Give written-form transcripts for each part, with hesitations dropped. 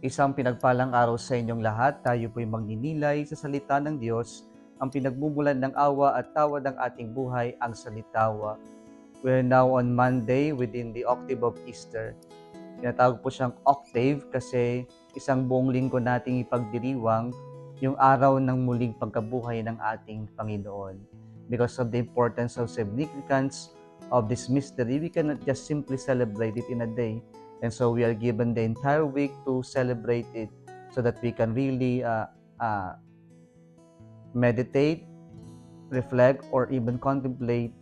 Isang pinagpalang araw sa inyong lahat. Tayo po'y magninilay sa salita ng Diyos, ang pinagmumulan ng awa at tawad ng ating buhay, ang salitawa. We're now on Monday within the octave of Easter. Tinatawag po siyang octave kasi isang buong linggo nating ipagdiriwang yung araw ng muling pagkabuhay ng ating Panginoon. Because of the importance of significance of this mystery, we cannot just simply celebrate it in a day. And so we are given the entire week to celebrate it so that we can really meditate, reflect, or even contemplate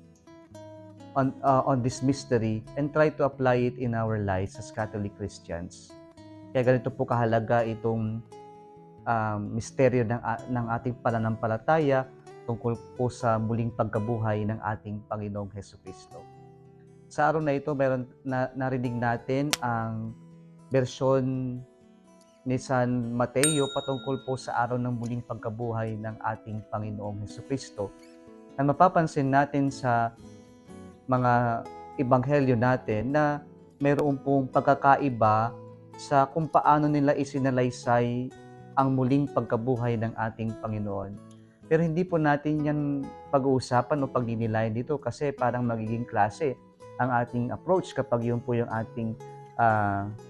on this mystery and try to apply it in our lives as Catholic Christians. Kaya ganito po kahalaga itong misteryo ng ating pananampalataya tungkol po sa muling pagkabuhay ng ating Panginoong Hesukristo. Sa araw na ito, narinig natin ang bersyon ni San Mateo patungkol po sa araw ng muling pagkabuhay ng ating Panginoong Hesukristo. Ang mapapansin natin sa mga ebanghelyo natin na mayroon pong pagkakaiba sa kung paano nila isinalaysay ang muling pagkabuhay ng ating Panginoon. Pero hindi po natin yan pag-uusapan o pagninilayan dito kasi parang magiging klase ang ating approach kapag yun po yung ating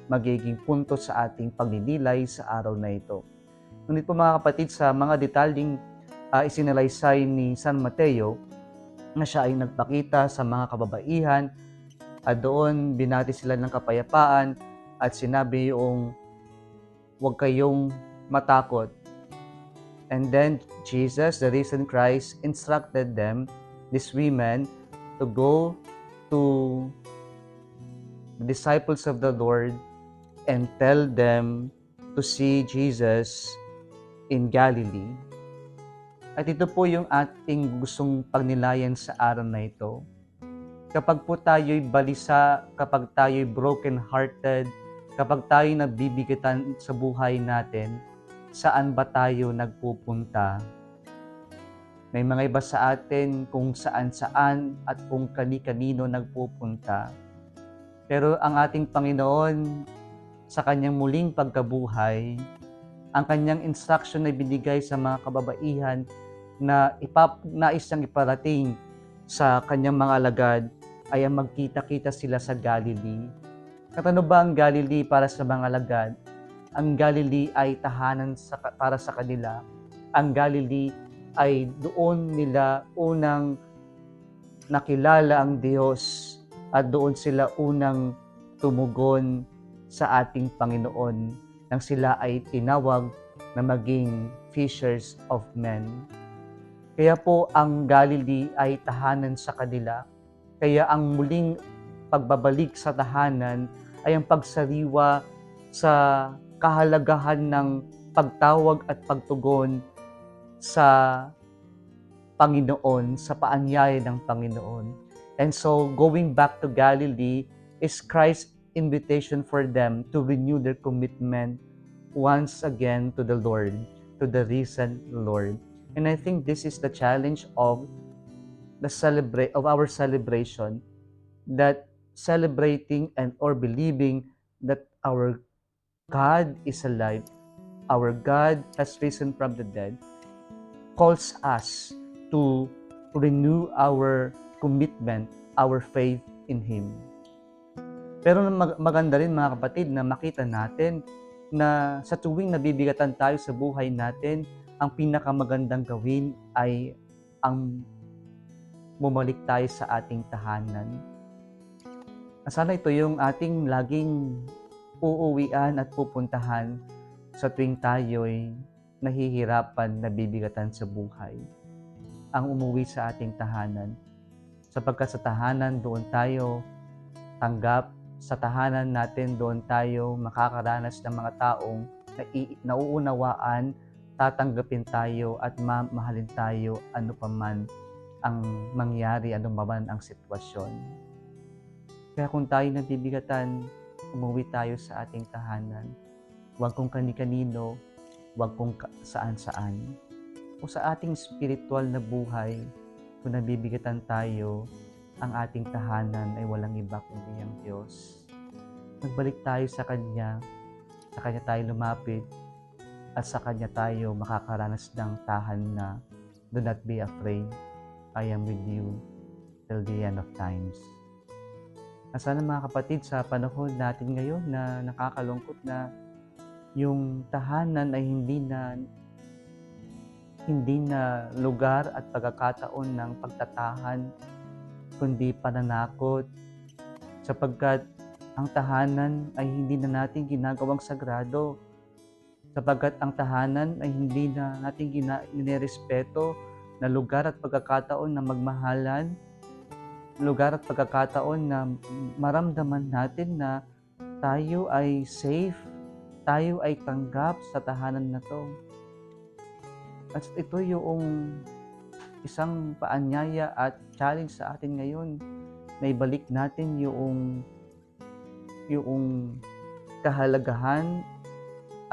magiging punto sa ating pagninilay sa araw na ito. Ngunit po mga kapatid, sa mga detalyeng isinalaysay ni San Mateo, na siya ay nagpakita sa mga kababaihan at doon binati sila ng kapayapaan at sinabi yung huwag kayong matakot. And then Jesus, the risen Christ, instructed them, these women, to go to the disciples of the Lord and tell them to see Jesus in Galilee. At ito po yung ating gustong pagnilayan sa araw na ito. Kapag po tayo'y balisa, kapag tayo'y broken-hearted, kapag tayo'y nabibigatan sa buhay natin, saan ba tayo nagpupunta? May mga iba sa atin kung saan-saan at kung kani-kanino nagpupunta. Pero ang ating Panginoon, sa kanyang muling pagkabuhay, ang kanyang instruction na binigay sa mga kababaihan na nais niyang iparating sa kanyang mga alagad ay ang magkita-kita sila sa Galilee. At ano ba ang Galilee para sa mga alagad? Ang Galilee ay tahanan para sa kanila. Ang Galilee ay doon nila unang nakilala ang Diyos at doon sila unang tumugon sa ating Panginoon nang sila ay tinawag na maging fishers of men. Kaya po ang Galilee ay tahanan sa kanila. Kaya ang muling pagbabalik sa tahanan ay ang pagsariwa sa kahalagahan ng pagtawag at pagtugon sa Panginoon, sa paanyaya ng Panginoon. And so going back to Galilee is Christ's invitation for them to renew their commitment once again to the Lord, to the risen Lord. And I think this is the challenge of our celebration, that celebrating and or believing that our God is alive, our God has risen from the dead, calls us to renew our commitment, our faith in Him. Pero maganda rin mga kapatid na makita natin na sa tuwing nabibigatan tayo sa buhay natin, ang pinakamagandang gawin ay ang bumalik tayo sa ating tahanan. Sana ito yung ating laging uuwian at pupuntahan sa tuwing tayo'y nahihirapan, nabibigatan sa buhay. Ang umuwi sa ating tahanan. Sapagkat sa tahanan doon tayo tanggap, sa tahanan natin doon tayo makakaranas ng mga taong nauunawaan, tatanggapin tayo at mamahalin tayo ano pa man ang mangyari, ano pa man ang sitwasyon. Kaya kung tayo nabibigatan, umuwi tayo sa ating tahanan. Huwag kung kani-kanino, huwag kung saan-saan. O sa ating spiritual na buhay, kung nabibigatan tayo, ang ating tahanan ay walang iba kundi ang Diyos. Magbalik tayo sa Kanya Sa Kanya tayo lumapit at sa Kanya tayo makakaranas ng tahan na, "Do not be afraid, I am with you till the end of times." At sana mga kapatid, sa panahon natin ngayon na nakakalungkot na yung tahanan ay hindi na lugar at pagkakataon ng pagtatahan, kundi pananakot, sapagkat ang tahanan ay hindi na natin ginagawang sagrado, sapagkat ang tahanan ay hindi na natin ninerespeto na lugar at pagkakataon na magmahalan, lugar at pagkakataon na maramdaman natin na tayo ay safe, tayo ay tanggap sa tahanan na 'to. At ito yung isang paanyaya at challenge sa atin ngayon na ibalik natin yung kahalagahan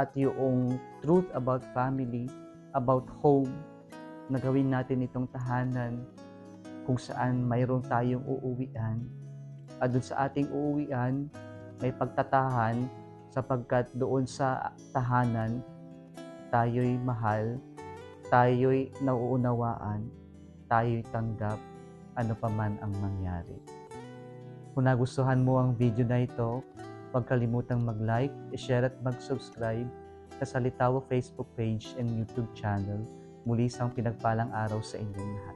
at yung truth about family, about home, na gawin natin itong tahanan kung saan mayroon tayong uuwian, at doon sa ating uuwian may pagtatahan, sapagkat doon sa tahanan tayo'y mahal, tayo'y nauunawaan, tayo'y tanggap, ano pa man ang mangyari. Kung nagustuhan mo ang video na ito, huwag kalimutang mag-like, i-share at mag-subscribe sa Salitawa Facebook page and YouTube channel. Muli isang pinagpalang araw sa inyong lahat.